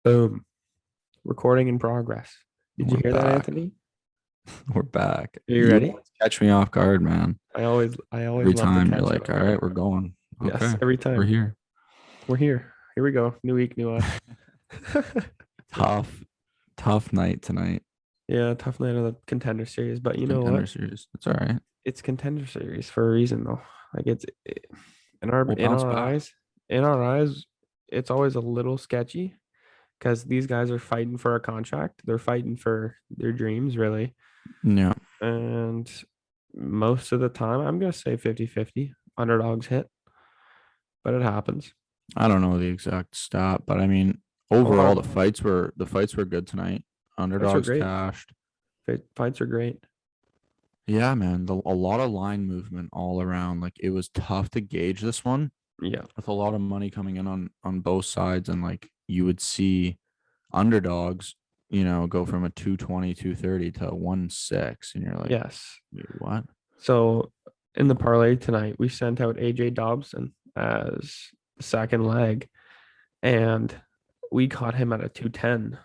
Boom. Recording in progress. Did you We're hear that, back. Anthony? We're back. Are you You ready? always catch me off guard, man. I always Every love to time you're catch you like, off all guard. right, we're going. Yes, Okay, every we're time. here. We're here. Here we go. New week, new us. Tough, tough night tonight. Yeah, tough night of the contender series, but you know what? Contender series. It's all right. It's contender series for a reason, though. Like in our We'll in bounce our back. eyes, in our eyes, it's always a little sketchy because these guys are fighting for a contract. They're fighting for their dreams, really. Yeah. And most of the time, I'm gonna say 50-50. Underdogs hit, but it happens. I don't know the exact stat, but I mean, A lot overall of the fights were good tonight. fights are Underdogs great. cashed. Fights are great. Yeah, man. A lot of line movement all around. Like it was tough to gauge this one Yeah. with a lot of money coming in on both sides, and like you would see underdogs, go from a 220, 230 to a 1-6. And you're like, Yes. wait, what? So in the parlay tonight, we sent out AJ Dobson as the second leg, and we caught him at a 210.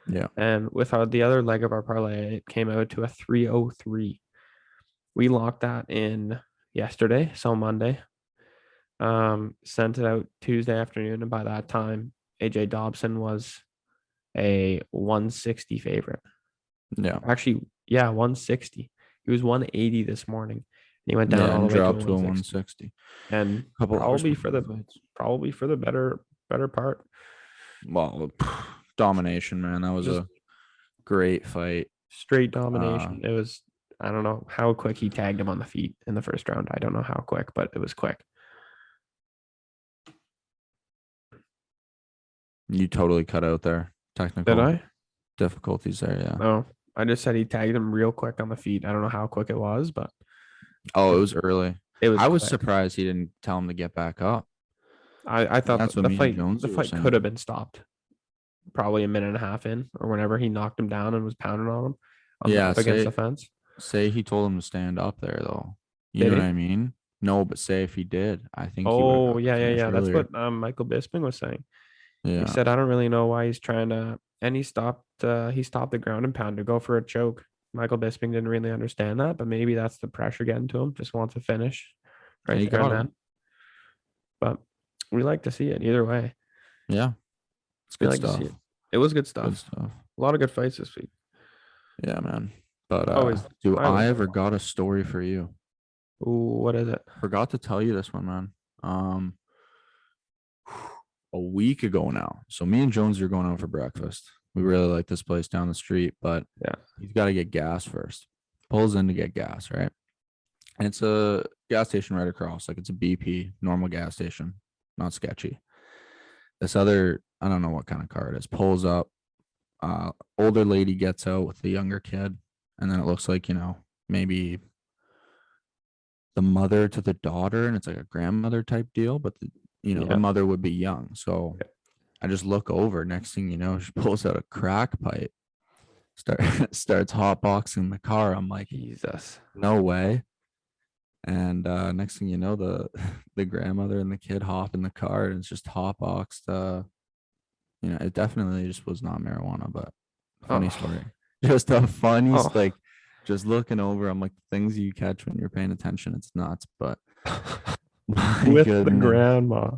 Yeah. And with the other leg of our parlay, it came out to a 303. We locked that in yesterday, so Monday. Sent it out Tuesday afternoon, and by that time, AJ Dobson was a 160 favorite. Yeah. Actually, yeah, 160. He was 180 this morning. And he went down Yeah. all And the way to a dropped to a 160. 160. And Couple hours before the fights. probably for the better part. Well, domination, man. That was Just a great fight. straight Uh, domination. It was I don't know how quick he tagged him on the feet in the first round. I don't know how quick, but it was quick. you totally cut out there. Did Technical I? difficulties there. Yeah. No. I just said he tagged him real quick on the feet. I don't know how quick it was, but Oh, it it was was early. it was I was quick. surprised he didn't tell him to get back up. I thought That's what the me and fight Jonesy were could have saying. been stopped probably a minute and a half in or whenever he knocked him down and was pounding on him Yeah, up against the say fence. say he told him to stand up there though. You Did know what he? I mean? No, but say if he did, I think he would have Oh, got the yeah, yeah, finish yeah. That's earlier. what Michael Bisping was saying. He Yeah. said, I don't really know why he's trying to, and he stopped the ground and pound to go for a choke. Michael Bisping didn't really understand that, but maybe that's the pressure getting to him. Just wants to finish And right he there and got it. then. But we like to see it either way. Yeah. It's We good like to see stuff. it. It was good Good stuff. stuff. A lot of good fights this week. Yeah, man. But I always, do I I always like ever watching. got a story for you? Ooh, what is it? Forgot to tell you this one, man. A week ago now. So me and Jones are going out for breakfast. We really like this place down the street, but Yeah. he's got to get gas first. Pulls in to get gas, right? And it's a gas station right across. Like it's a BP, normal gas station, not sketchy. This other, I don't know what kind of car it is, pulls up. Older lady gets out with the younger kid. And then it looks like, maybe the mother to the daughter, and it's like a grandmother type deal, but the Yeah. mother would be young. So I just look over. Next thing you know, she pulls out a crack pipe, start starts hotboxing the car. I'm like, Jesus. no way. And next thing you know, the the grandmother and the kid hop in the car, and it's just hotboxed. It definitely just was not marijuana, but funny Oh, story. Just a funny, oh. like, just looking over. I'm like, the things you catch when you're paying attention, it's nuts. But my With the goodness. grandma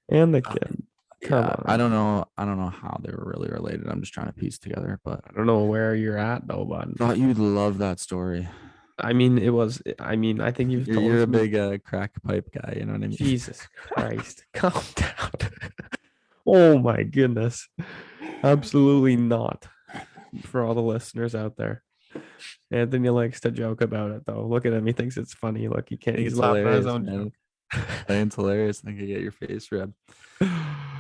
and the Uh, kid. Come Yeah, I on. don't know. I don't know how they were really related. I'm just trying to piece together, but I don't know where you're at though, bud. thought you'd love that story. I think you've You're told you're it a to me. big crack pipe guy, you know what I mean? Jesus Christ. Calm down. Oh my goodness. Absolutely not. For all the listeners out there. Anthony likes to joke about it though. Look at him. He thinks it's funny. Look, he I can't. think He's it's laughing at his hilarious, own man. joke. I think it's hilarious. I think I get your face red.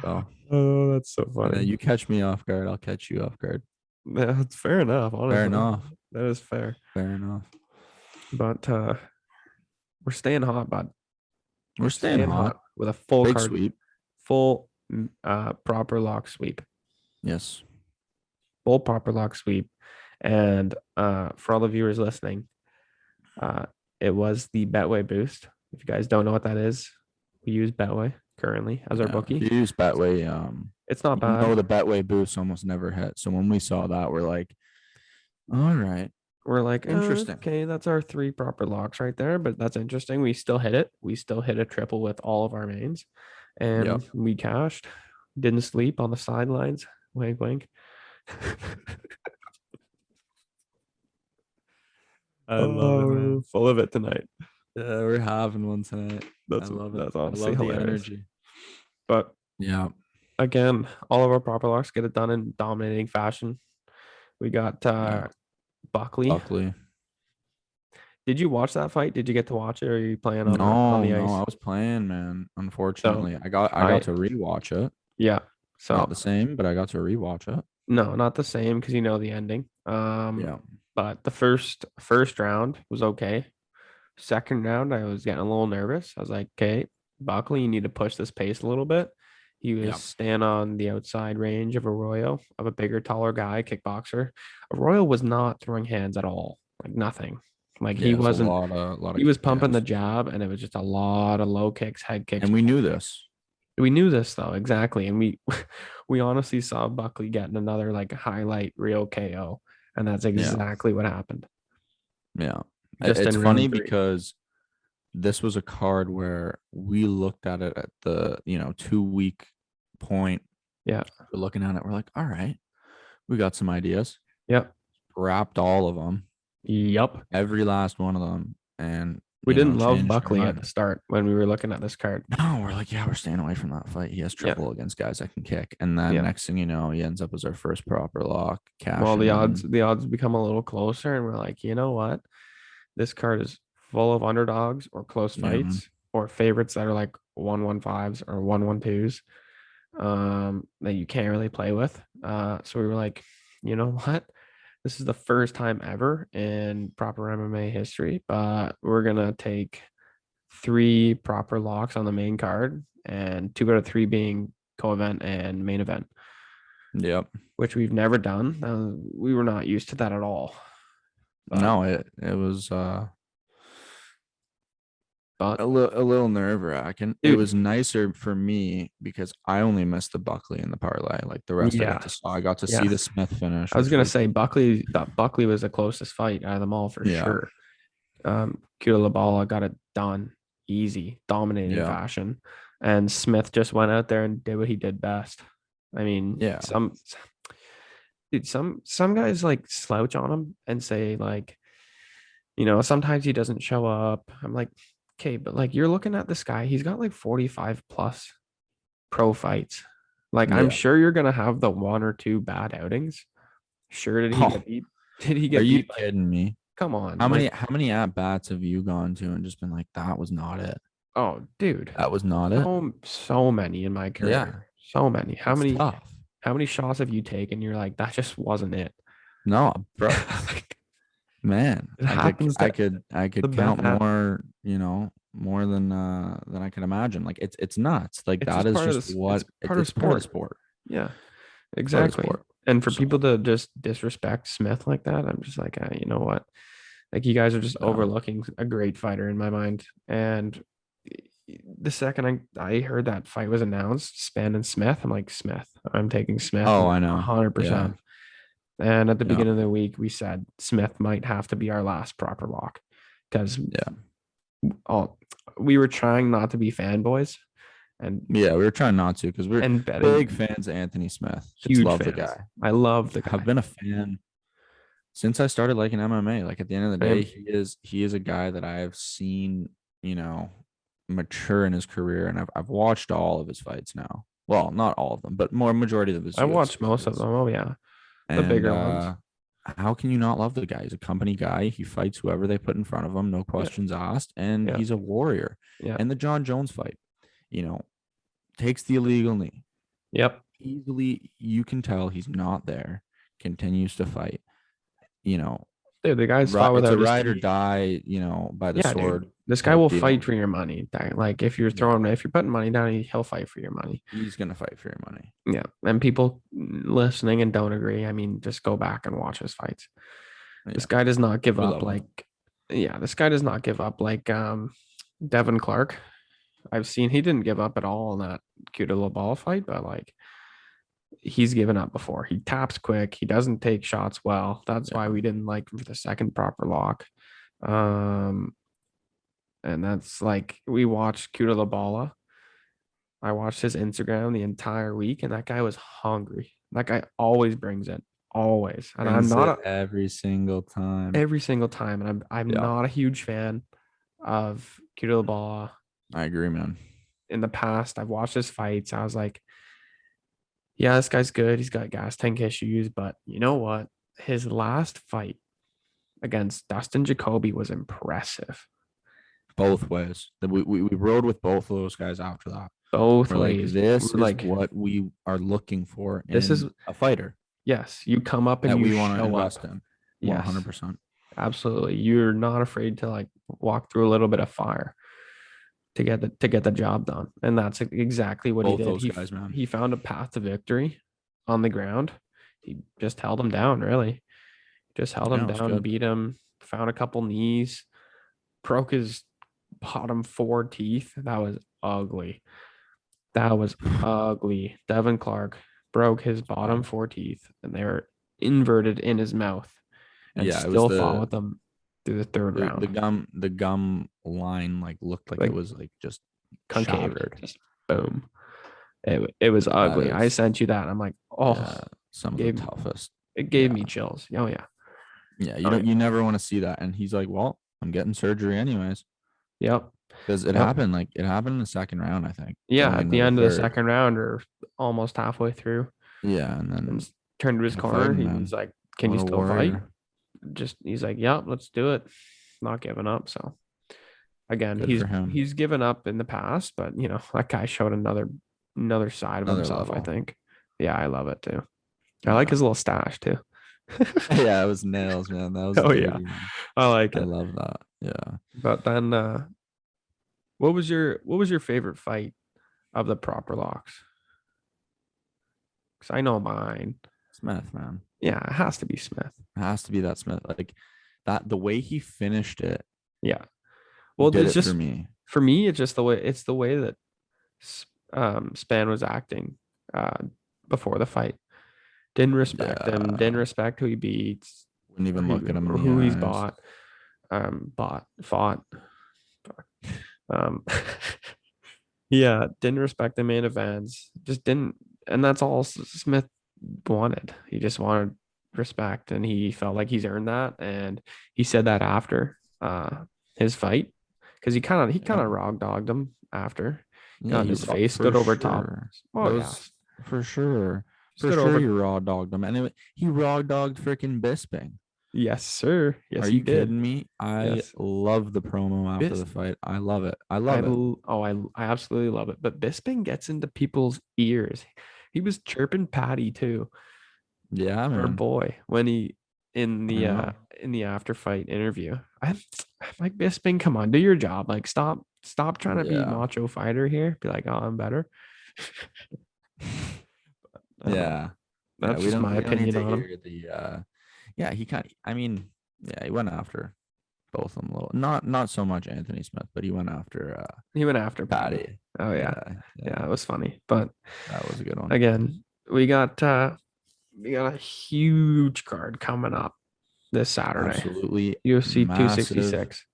So, Oh, that's so funny. you catch me off guard, I'll catch you off guard. Yeah, it's fair enough, Fair honestly. enough. That is fair. Fair enough. But we're staying hot, bud. We're We're staying staying hot. hot with a full Big card, sweep. full proper lock sweep. Yes. Full proper lock sweep. And for all the viewers listening, uh, it was the Betway boost. If you guys don't know what that is, we use Betway. currently as our Yeah. If bookie. you use Betway, It's not you bad. know the Betway boosts almost never hit. So when we saw that, we're like, all right, We're like, interesting. okay, that's our three proper locks right there, but that's interesting. We still hit it. We still hit a triple with all of our mains, Yep. and we cashed. Didn't sleep on the sidelines. Wink, wink. I love it, Oh, man. full of it tonight. Yeah, we're having one tonight. I love it. That's I honestly love the hilarious. energy. But Yeah. again, all of our proper locks get it done in dominating fashion. We got Yeah. Buckley. Buckley. Did you watch that fight? Did you get to watch it, or are you playing on No, the no, I ice? was playing, man. So Unfortunately, I got I to rewatch it. yeah. Not So the same, but I got to rewatch it. no, not the same because you know the ending. Yeah. But the first round was okay. Second round, I was getting a little nervous. I was like, okay, Buckley, you need to push this pace a little bit. He was Yeah. staying on the outside range of Arroyo, of a bigger, taller guy, kickboxer. Arroyo was not throwing hands at all, like nothing. Like he Yeah. It's a wasn't, lot of he was pumping the jabs. jab, and it was just a lot of low kicks, head kicks, And we pump knew kicks. this. We knew this though, exactly. And we we honestly saw Buckley getting another like highlight real KO. And that's Yeah. exactly what happened. Yeah. Just It's in funny round three. because this was a card where we looked at it at the, 2 week point. Yeah. We're looking at it. We're like, all right, we got some ideas. Yep. Wrapped all of them, Yep. every last one of them, and We didn't love changed our Buckley at mind. the start when we were looking at this card. No, we're like, yeah, we're staying away from that fight. He has Yeah. trouble against guys that can kick. And then Yeah. next thing you know, he ends up as our first proper lock, Well, cashing in. the odds become a little closer, and we're like, you know what? This card is full of underdogs or close Yeah, man. fights or favorites that are like 1-1-5s or 1-1-2s that you can't really play with. So we were like, you know what? This is the first time ever in proper MMA history, but we're gonna take three proper locks on the main card and 2 out of 3 being co-event and main event, Yep. which we've never done. We were not used to that at all. But No, it was but a little nerve wracking. It dude, was nicer for me because I only missed the Buckley in the parlay. Like the rest, yeah, I got to see yeah. the Smith finish, I was which gonna was say Buckley. That Buckley was the closest fight out of them all for yeah, sure. Kula got it done easy, dominating yeah, fashion, and Smith just went out there and did what he did best. I mean, yeah. some guys like slouch on him and say like, sometimes he doesn't show up. I'm like, okay, but like you're looking at this guy, he's got like 45 plus pro fights. Like I'm Yeah. sure you're gonna have the one or two bad outings. Sure, did he Oh, get beat? Did he are get you beat by? kidding me? Come on, How like, many how many at bats have you gone to and just been like, that was not it? oh, dude, That was not it. so many in my Yeah, career, so many. How it's many? tough. How many shots have you taken? You're like, that just wasn't it. No, bro, Like, man, it I could happens I to could I the could count best. more, more than I can imagine. Like it's nuts. Like It's that just is part of just this. It's what part of it's part of the sport. sport. Yeah, It's part of the exactly. sport. And for So people to just disrespect Smith like that, I'm just like, you know what? Like you guys are just yeah. overlooking a great fighter in my mind. And the second I heard that fight was announced, Span and Smith, I'm like, Smith. I'm taking Smith Oh, I know. Yeah. 100%. And at the Yeah. beginning of the week, we said Smith might have to be our last proper lock because Yeah. all we were trying not to be fanboys and Yeah. We were trying not to because we're big betting fans of Anthony Smith. Just huge love the fans. guy. I love the Have guy. been a fan since I started liking MMA. Like at the end of the day, Same. he is a guy that I have seen, mature in his career, and I've watched all of his fights now. Well, not all of them, but more majority of his I UFC watched most of fights. them. Oh yeah, the And bigger ones. how can you not love the guy? He's a company guy. He fights whoever they put in front of him, no Yeah, questions asked, and yeah, he's a warrior. yeah. And the John Jones fight, you know, takes the illegal knee. Yep. Easily, you can tell he's not there. Continues to fight. You know, Dude, the guy's fought it's a without his ride or teeth. die. By the Yeah, dude. sword This guy type will fight deal. for your money. Like Yeah, if you're putting money down, he'll fight for your money. he's gonna fight for your money. Yeah. And people listening and don't agree, I mean, just go back and watch his fights. This Yeah, guy does not give we up love him. like, yeah, this guy does not give up like Devin Clark. I've seen he didn't give up at all in that Cuda ball fight, but like he's given up before. He taps quick. He doesn't take shots well. That's why Yeah. we didn't like him for the second proper lock. Um, and that's like we watched Cuda Labala. I watched his Instagram the entire week, and that guy was hungry. That guy always brings it, always. And I'm Brings not it a, every single time. every single time, and I'm Yeah, not a huge fan of Cuda Labala. I agree, man. In the past, I've watched his fights. I was like, yeah, this guy's good. He's got gas tank issues, but you know what? His last fight against Dustin Jacoby was impressive. Both ways. We rode with both of those guys after that. Both We're like, ways. this We're is like, what we are looking for this is, in a fighter yes, you come up and that you we want to show invest up. in. Yes, 100%. absolutely. You're not afraid to like walk through a little bit of fire to get the job done. And that's exactly what he Both did. those guys, man. He found a path to victory on the ground. He just held him down, really. Just held him Yeah, it was down, good. beat him, found a couple knees, broke his bottom four teeth. That was ugly. That was ugly. Devin Clark broke his bottom Bad. four teeth, and they were inverted in his mouth, and Yeah, it was still fought with them through the third round. the gum line like looked like it Like was like just concaved, shattered. just boom. It was That ugly. I is, sent you that. I'm like, yeah, oh, some of the gave toughest. it gave Yeah. me chills. Oh yeah, Yeah, you oh don't yeah, you never want to see that. And he's like, well, I'm getting surgery anyways. yep, Because yep. it happened in the second round, I think, Yeah, going at into the the end of the third. second round or almost halfway through, Yeah, and then and turned to his kept corner. fighting, He's man. like, "Can you What a still fight?" warrior. Just he's like, "Yep, let's do it." Not giving up. So again, Good for him. he's given up in the past, but you know that guy showed another side of Another himself. I level. think. Yeah, I love it too. I like Yeah. his little stash too. Yeah, it was nails, man. That was Oh yeah, dirty, man. I like I it. love that. Yeah. But then, what was your favorite fight of the proper locks? Because I know mine. Smith, man. Yeah, it has to be Smith. It has to be that Smith. Like that, the way he finished it Yeah. Well, did it's it for just me. for me. It's the way that Span was acting before the fight. Didn't respect him. Didn't Yeah. respect who he beats Wouldn't or even look at him in the who he's eyes. bought. Fought. Um, yeah, didn't respect the main events. Just didn't, and that's all Smith wanted. He just wanted respect, and he felt like he's earned that. And he said that after his fight, because he kind Yeah. of raw dogged him after. Yeah, Got in you his face, stood for over top. sure. Oh yeah, Those for sure. For stood sure over. he raw dogged him. Anyway, he raw dogged freaking Bisping. Yes, sir. Yes, Are he you did. kidding me? I Yes. love the promo after Bis the fight. I love it. I love it. I absolutely love it. But Bisping gets into people's ears. He was chirping Patty too, Yeah, our man. boy, when he I know. in the after fight interview. I'm like, Bisping, come on, do your job. Like stop trying to be Yeah. macho fighter here. Be like, oh, I'm better. Um, Yeah. Yeah. that's just my We don't need opinion to on him. hear the yeah, he kind of I mean, yeah, he went after both of them a little. Not so much Anthony Smith, but he went after He went after Patty. Patty. Oh yeah. Yeah, Yeah, yeah. it was funny. But That was a good one. again, we got a huge card coming up this Saturday. Absolutely UFC massive 266.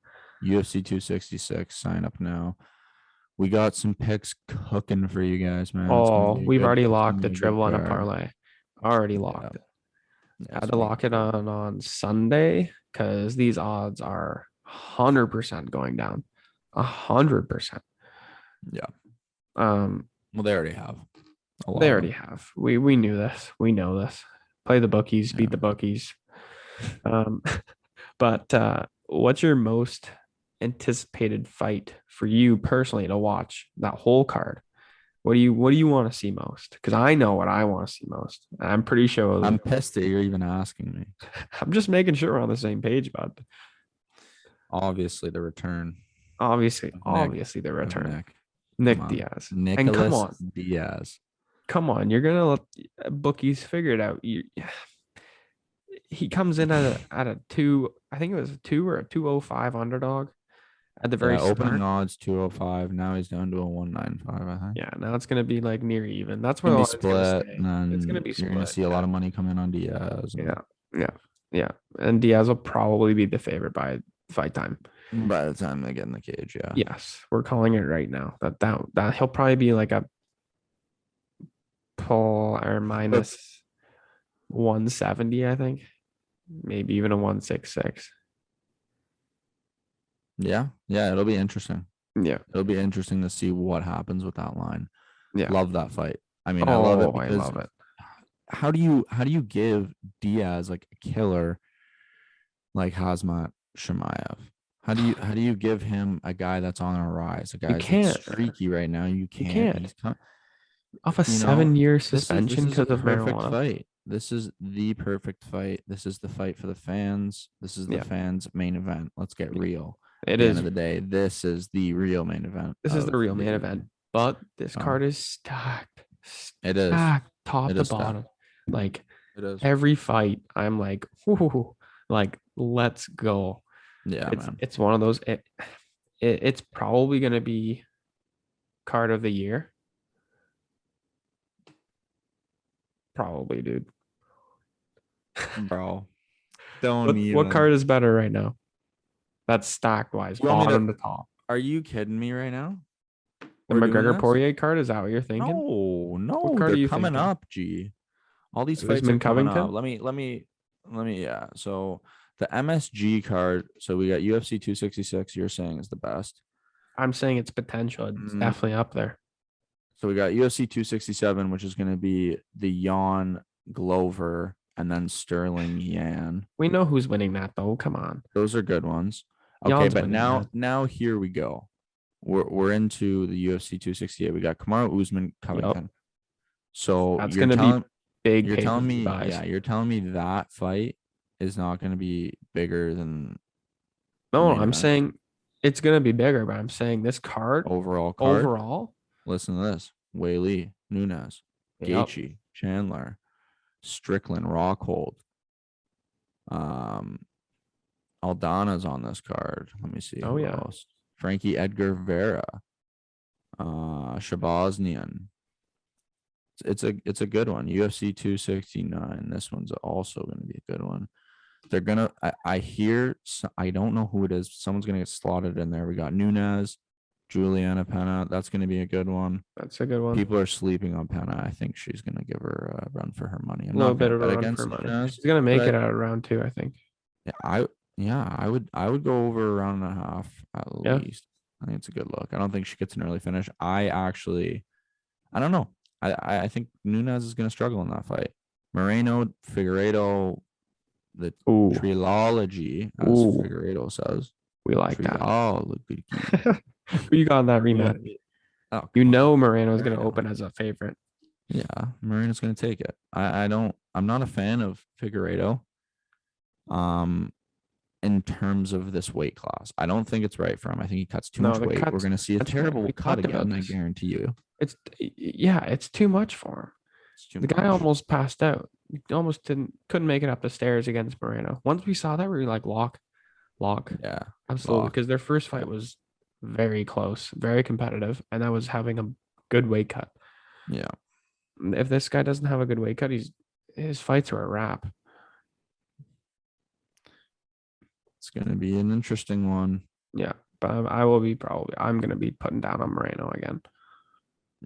UFC 266. Sign up now. We got some picks cooking for you guys, man. Oh, we've already It's gonna locked be the a good triple and a card. parlay. Already Yeah. locked it. Yeah, it's Had to gonna be lock it good. on Sunday because these odds are 100% going down. 100%. Yeah. Um, Well, they already have a they lot of already them. have. We knew this. We know this. Play the bookies, beat Yeah. the bookies. Um, but what's your most anticipated fight for you personally to watch that whole card? What do you want to see most? Because I know what I want to see most. I'm pretty sure. I'm pissed that you're even asking me. I'm just making sure we're on the same page about it. Obviously, the return of Nick. Obviously the Of return. Nick. Come Nick on. Diaz. And Nicholas Diaz. come on, you're gonna let bookies figure it out. He comes in at a two, I think it was a 2 or a 205 underdog, at the very Yeah, opening start. odds 205. Now he's down to a 195, I think. Yeah, now it's gonna be like near even. That's where Gonna the be line's gonna split, and stay. It's gonna then be you're gonna split. see a Yeah, lot of money come in on Diaz, and yeah, yeah, yeah. And Diaz will probably be the favorite by fight time. by the time they get in the cage, yeah. Yes, we're calling it right now. That he'll probably be like a pull or But minus 170, I think. Maybe even a 166. yeah, it'll be interesting. Yeah, It'll be interesting to see what happens with that line. yeah. Love that fight. I mean, I love it Oh, I because love it. how do you give Diaz like a killer like Hazmat Shemaev? How do you give him a guy that's on a rise, a You guy that's can't. streaky right now? You You can't. can't. He's come, Off a you know, 7-year this suspension is a because of perfect marijuana. fight. This is the perfect fight. This is the fight for the fans. This is the Yeah, fans' main event. Let's get real. At it the end of is. the day, this is the real main event This is the of real main the event. But this um card is stacked, it is. stacked, top It to is that. bottom. Like It is. every fight, I'm like, whoo, like let's go. Yeah, It's man. it's one of those. It's probably gonna be card of the year. Probably, dude. Bro. Don't What even. card is better right now? That's stacked wise, You want me to bottom to top. Are you kidding me right now? The We're doing McGregor this? Poirier card, is that what you're thinking? No, What no, card are they're you coming thinking? up, G. All these fights are Usman coming up. Covington? Let me, yeah. So the MSG card, so we got UFC 266, you're saying is the best. I'm saying it's potential. It's Mm, definitely up there. So we got UFC 267, which is going to be the Jan Glover and then Sterling Yan. We know who's winning that though. Come on. Those are good ones. Okay, Jan's but winning now that. now here we go. We're into the UFC 268. We got Kamaru Usman Yep. Covington. So That's gonna be big you're telling pay-per-view me, buys. yeah, you're telling me that fight is not going to be bigger than the No, main I'm event saying it's gonna be bigger, but I'm saying this card overall card. overall. Listen to this: Weili, Nunes, Yep. Gaethje, Chandler, Strickland, Rockhold. Um, Aldana's on this card. Let me see Oh who yeah. else. Frankie Edgar Vera, Shabaznian. It's a good one. UFC 269. This one's also going to be a good one. They're gonna. I hear. I don't know who it is. Someone's gonna get slotted in there. We got Nunez, Juliana Pena. That's gonna be a good one. That's a good one. People are sleeping on Pena. I think she's gonna give her a run for her money. I'm A little not bit gonna of a bet run for against money. Nunez, She's gonna make but it out of round two, I think. I would go over a round and a half at Yeah. least. I think it's a good look. I don't think she gets an early finish. I don't know. I think Nunez is gonna struggle in that fight. Moreno, Figueiredo, the Ooh. trilogy, as Ooh. Figueiredo says. We like that. Trilogy. Who you got in that Yeah. rematch? Oh, You come on. know Moreno's gonna Moreno. open as a favorite. Yeah, Moreno's gonna take it. I'm not a fan of Figueiredo. Um, in terms of this weight class, I don't think it's right for him. I think he cuts too No, much the weight. We're cuts gonna see a much more. terrible We cut talked again, about I this. guarantee you. It's too much for him. It's too The guy much. almost passed out. He almost couldn't make it up the stairs against Moreno. Once we saw that, we were like, lock, Yeah. absolutely, Lock. because their first fight was very close, very competitive, and that was having a good weight cut. Yeah. If this guy doesn't have a good weight cut, his fights are a wrap. It's gonna be an interesting one. Yeah, but I'm gonna be putting down on Moreno again.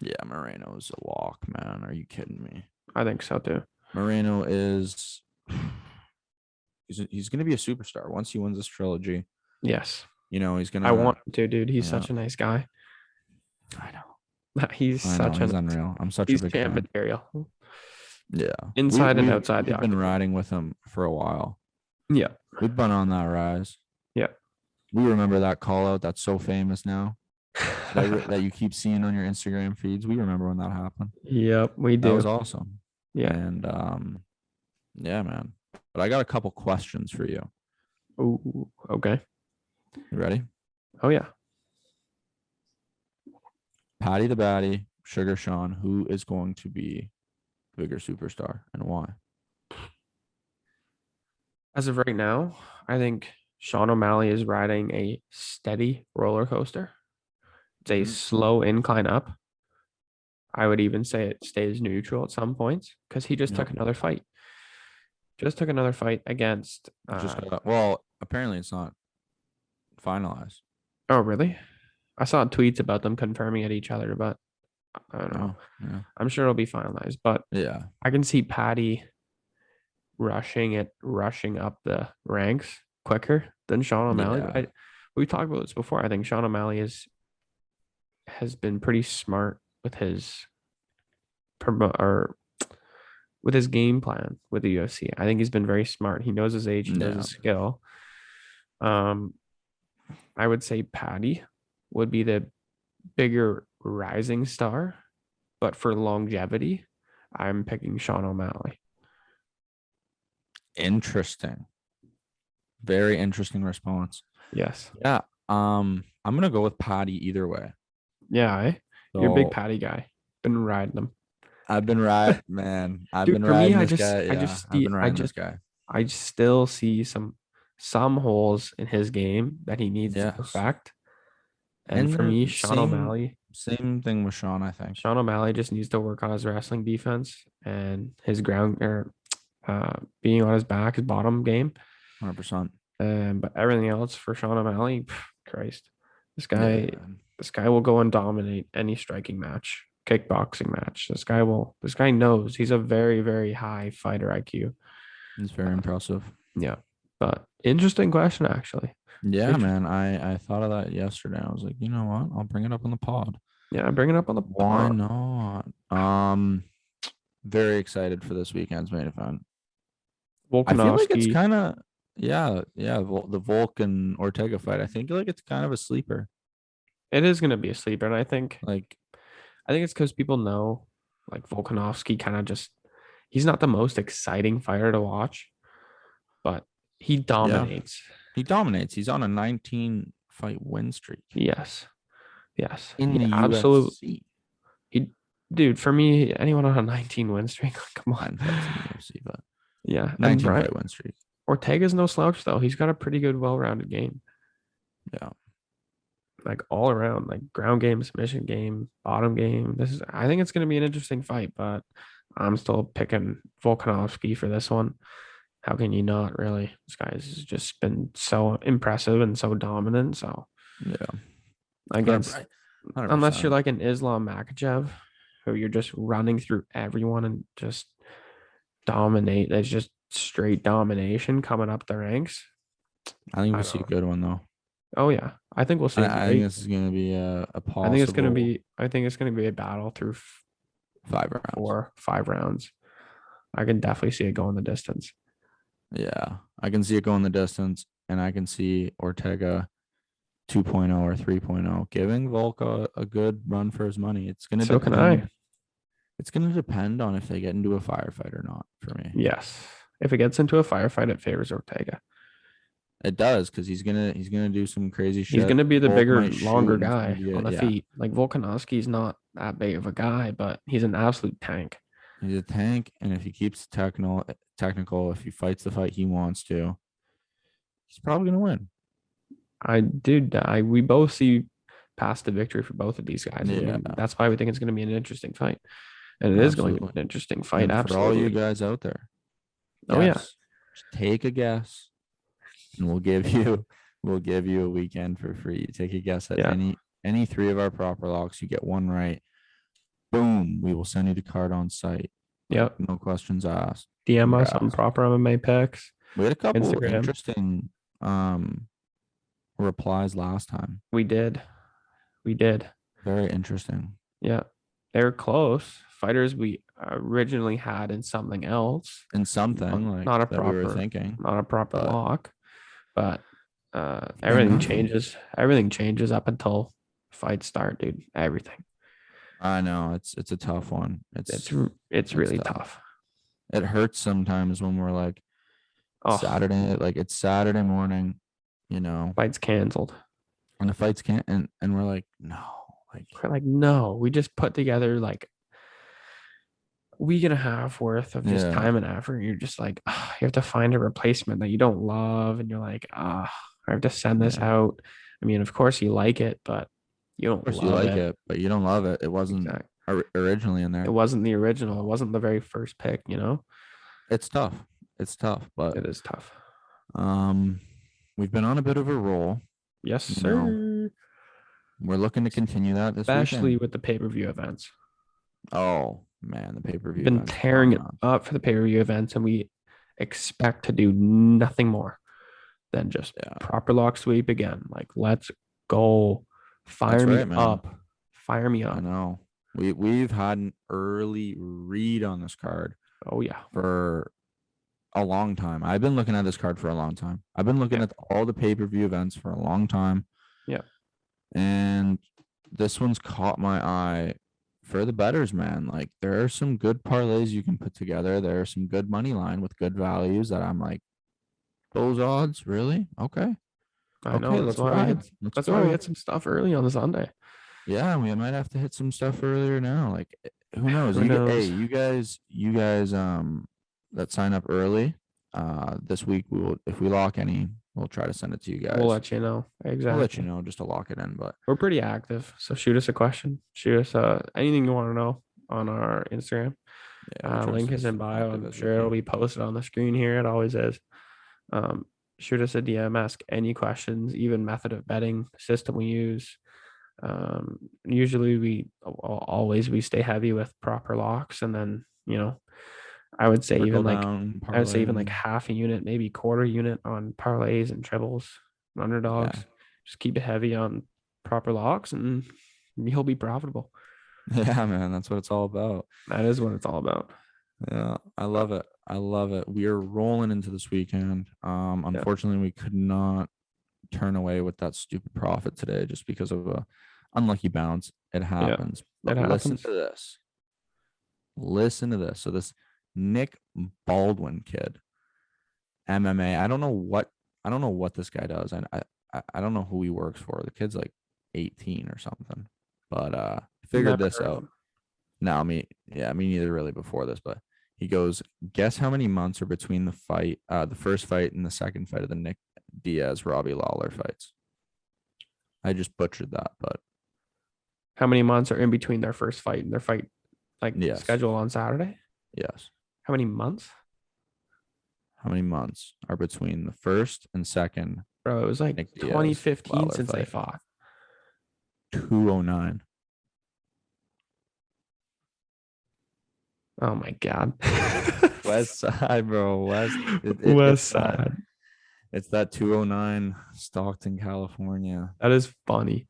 Yeah, Moreno's a lock, man. Are you kidding me? I think so too. Moreno is he's gonna be a superstar once he wins this trilogy. Yes, He's I gonna want him to, dude. He's yeah, such a nice guy. I know. He's I know such a he's unreal. I'm such a he's big champ fan. material, Yeah. We inside and we've outside the we've been octagon. riding with him for a while. Yeah, We've been on that rise. yeah. We remember that call out that's so famous now that you keep seeing on your Instagram feeds. We remember when that happened. Yep, we That was do. awesome. Yeah. And yeah, man. But I got a couple questions for you. Ooh, okay. You ready? Oh yeah. Patty the Batty, Sugar Sean, who is going to be the bigger superstar and why? As of right now, I think Sean O'Malley is riding a steady roller coaster. It's a Mhm. slow incline up. I would even say it stays neutral at some points because he just Yep. took another fight. Just took another fight against. Just got, well, apparently it's not finalized. Oh, really? I saw tweets about them confirming at each other, but I don't know. Oh, yeah. I'm sure it'll be finalized, but Yeah. I can see Patty rushing up the ranks quicker than Sean O'Malley. But Yeah. we talked about this before. I think Sean O'Malley has been pretty smart with his or with his game plan with the UFC. I think he's been very smart. He knows his age, he knows Yeah. his skill. Um, I would say Patty would be the bigger rising star, but for longevity, I'm picking Sean O'Malley. Interesting. Very interesting response. Yes. Yeah. I'm gonna go with Patty either way. Yeah, you're a big So Patty guy. Been riding them. I've been right, man. I've Dude, been for me, riding this guy. Yeah, I've been riding this guy. I still see some holes in his game that he needs to Yes. perfect. And And for me, same thing with Sean, I think. Sean O'Malley just needs to work on his wrestling defense and his ground or being on his back, his bottom game. 100%. But everything else for Sean O'Malley, Christ, this Yeah, guy, man. this guy will go and dominate any striking match, kickboxing match. This guy knows he's a very, very high fighter IQ. It's very Uh, impressive. yeah, but interesting question, actually. Yeah, Inter- man. I thought of that yesterday. I was like, you know what? I'll bring it up on the pod. yeah, bring it up on the Why pod. not? Very excited for this weekend's main event. I feel like it's Volkanovski. kind of yeah, the Volk and Ortega fight. I think like it's kind of a sleeper. It is going to be a sleeper, and Like, I think it's because people know like Volkanovski kind of just he's not the most exciting fighter to watch, but he yeah, dominates. he dominates. He's on a 19 fight win streak Yes. Yes. in He the absolutely UFC. he dude, for me, anyone on a 19 win streak, come on. 9 fights in the UFC, but Yeah. And 19 Brian fight win streak. Ortega's no slouch though. He's got a pretty good, well-rounded game. Yeah, Like all around, like ground game, submission game, bottom game. I think it's gonna be an interesting fight, but I'm still picking Volkanovski for this one. How can you not really? This guy's just been so impressive and so dominant. So yeah, against 100%. unless you're like an Islam Makachev, who you're just running through everyone and just dominate. It's just straight domination coming up the ranks. I think I we'll don't see a know. good one though. Oh yeah, I think we'll see a I think great. this is gonna be a I think it's gonna possible be. I think it's gonna be a battle through 5 rounds. 4, 5 rounds. I can definitely see it going the distance. Yeah, I can see it going the distance, and I can see Ortega 2.0 or 3.0 giving Volka a good run for his money. It's gonna So can I. depend. It's gonna depend on if they get into a firefight or not. For me, Yes. If it gets into a firefight, it favors Ortega. it does because he's gonna do some crazy He's shit. going to be the Volk bigger, might shoot, longer and it's gonna guy be on the yeah. feet. Like Volkanovski's not that big of a guy, but he's an absolute tank. He's a tank, and if he keeps technical, if he fights the fight he wants to, he's probably gonna win. We both see past the victory for both of these guys. Yeah, And that's why we think it's going to be an interesting fight. And it is going to be absolutely. an interesting fight. And for all you Absolutely. guys out there, Oh, yeah. yes, just take a guess, and we'll give you a weekend for free. Take a guess at Yeah. any three of our proper locks. You get one right, boom, we will send you the card on site. Yep. No questions asked. DM us on Congrats. proper MMA picks. We had a couple Instagram. interesting replies last time. We did. Very interesting. Yeah. They were close. Fighters we originally had in something else. And something like Not a that we were proper, thinking. not a proper but- lock. But everything enough. changes. Everything changes up until fights start, dude. Everything. I know it's a tough one. It's really tough. It hurts sometimes when we're like Oh, Saturday, like it's Saturday morning, fights canceled. and the fights can't, and we're like, no, like We're like, no, we just put together like a week and a half worth of just Yeah. time and effort. You're just like, you have to find a replacement that you don't love, and you're like, I have to send this Yeah. out. I mean, of course you like it, but you Of don't course you love like it. it, but you don't love it. It wasn't Exactly. originally in It there. wasn't the original. It wasn't the very first pick, you know? It's tough. It's tough, but It is tough. um, we've been on a bit of a roll. Yes, You know, sir. we're looking to continue that this Especially weekend. with the pay-per-view events. Oh man, the We've pay-per-view been events are tearing top it notch. up for the pay-per-view events, and we expect to do nothing more than just Yeah, proper lock sweep again. Like, let's go. Fire that's me right, man. up. Fire me I up. know. We've had an early read on this card Oh yeah. for a long time. I've been looking at this card for a long time. I've been looking Yeah. at all the pay-per-view events for a long time. Yeah. And this one's caught my eye for the betters, man. Like there are some good parlays you can put together. There are some good money line with good values that I'm like, those odds, really? Okay. I know. Okay, let's ride. Let's That's why we go. hit some stuff early on the Sunday. Yeah, we might have to hit some stuff earlier now. Like who knows? Who knows? You guys that sign up early, this week we will if we lock any, we'll try to send it to you We'll guys. let you know. We'll let you Exactly. know just to lock it in, but We're pretty active. So shoot us a question. Shoot us anything you want to know on our Instagram. yeah, we try to Link stay is in as bio. active I'm as we sure it'll can. be posted on the screen here. It always is. Um, Shoot us a DM, ask any questions, even method of betting, system we use. Usually always we stay heavy with proper locks, and then I would say Trickle even like down I would say even like parlaying. half a unit, maybe quarter unit on parlays and triples, and Yeah. underdogs. Just keep it heavy on proper locks, and you'll be profitable. Yeah, man, that's what it's all about. That is what it's all about. Yeah, I But love it. I love it. We are rolling into this weekend. yeah, Unfortunately, we could not turn away with that stupid profit today just because of a unlucky bounce. It yeah, happens. it But listen happens. to this. Listen to this. So this Nick Baldwin kid, MMA. I don't know what this guy does. I don't know who he works for. The kid's like 18 or something. But figured Never this heard of out. him. No, me neither really before this, but he goes, guess how many months are between the first fight and the second fight of the Nick Diaz Robbie Lawler fights. I just butchered that, but How many months are in between their first fight and their fight like yes, schedule on Saturday? yes. How many months? How many months are between the first and second Bro, it was like Nick Diaz 2015 Lawler since they fight? fought. 209. Oh my god. West side, bro. West side. It's that 209 Stockton, California. That is funny.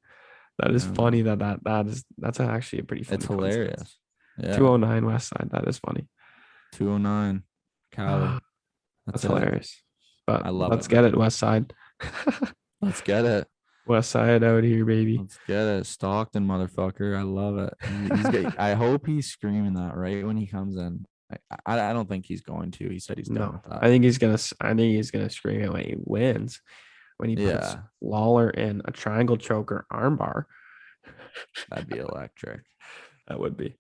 That is Yeah, man. funny that's actually a pretty It's funny coincidence. hilarious. Yeah. 209 West Side. That is funny. 209 Cali. That's That's it. hilarious. But I love let's it, get man. it, West Side. Let's get it. West Side out here, baby. Let's get it. Stockton, motherfucker. I love it. He's got, I hope he's screaming that right when he comes in. I don't think he's going to. He said he's done No, with that. I think he's gonna scream it when he wins. When he puts Yeah, Lawler in a triangle choker armbar. that'd be electric. That would be.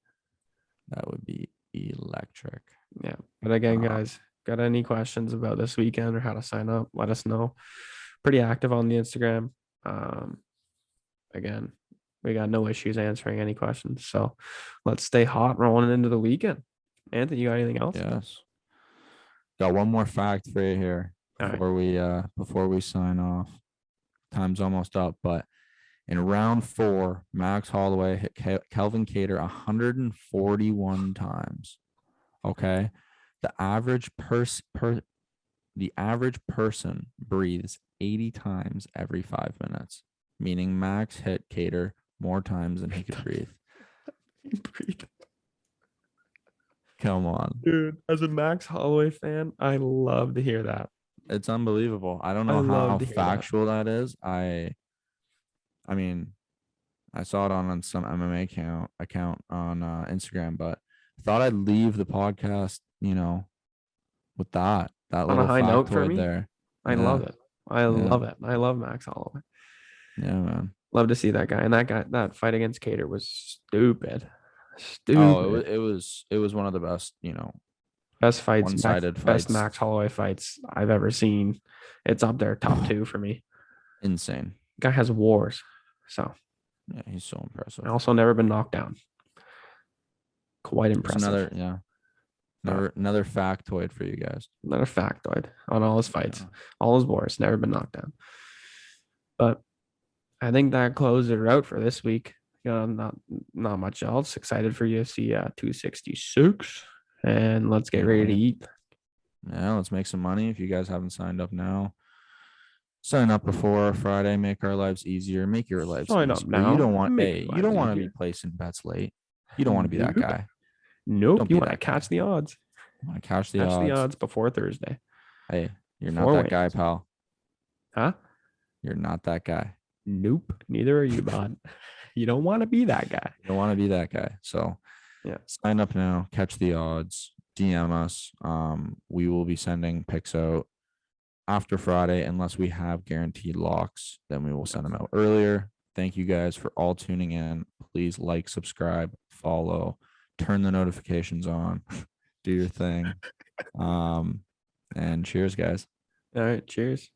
That would be electric. Yeah. But again, Uh, guys, got any questions about this weekend or how to sign up? Let us know. Pretty active on the Instagram. Um, Again, we got no issues answering any questions. So let's stay hot rolling into the weekend. Anthony, you got anything else? yes. Got one more fact for you here All right. before we sign off. Time's almost up, but in round 4, Max Holloway hit Kelvin Cater 141 times. Okay. The average person breathes 80 times every 5 minutes, meaning Max hit Cater more times than he could breathe. Come on. Dude, as a Max Holloway fan, I love to hear that. It's unbelievable. I don't I know love how to hear that. factual that is. I mean, I saw it on some MMA account on Instagram, but I thought I'd leave the podcast, with that On a little high note for factoid me, there. I love Yeah, it. I yeah, love it. I love Max Holloway. yeah, man. Love to see that guy. And that fight against Cater was stupid. Oh, Stupid. it was one of the best, Best fights, one-sided best fights. Max Holloway fights I've ever seen. It's up there, top two for me. Insane. Guy has wars. So Yeah, he's so impressive. also never been knocked down. Quite There's impressive. another factoid for you guys. Another factoid on all his fights, Yeah. all his wars, never been knocked down. But I think that closes it out for this week. Not much else. Excited for UFC 266, and let's get ready to eat. Yeah, let's make some money. If you guys haven't signed up now, sign up before Friday. Make our lives easier. Make your lives Sign easier. up now. You don't want to be placing bets late. You don't want to be that Nope. guy. Nope. Don't You be want to that guy. catch the odds. You want to catch the Catch the odds. odds before Thursday. Hey, you're not Before that guy, Wednesday. pal. Huh? You're not that guy. Nope. Neither are you, bud. You don't want to be that guy. You don't want to be that guy. So Yeah. sign up now. Catch the odds. DM us. We will be sending picks out after Friday, unless we have guaranteed locks, then we will send them out earlier. Thank you guys for all tuning in. Please like, subscribe, follow, turn the notifications on, do your thing. And cheers, guys. All right. Cheers.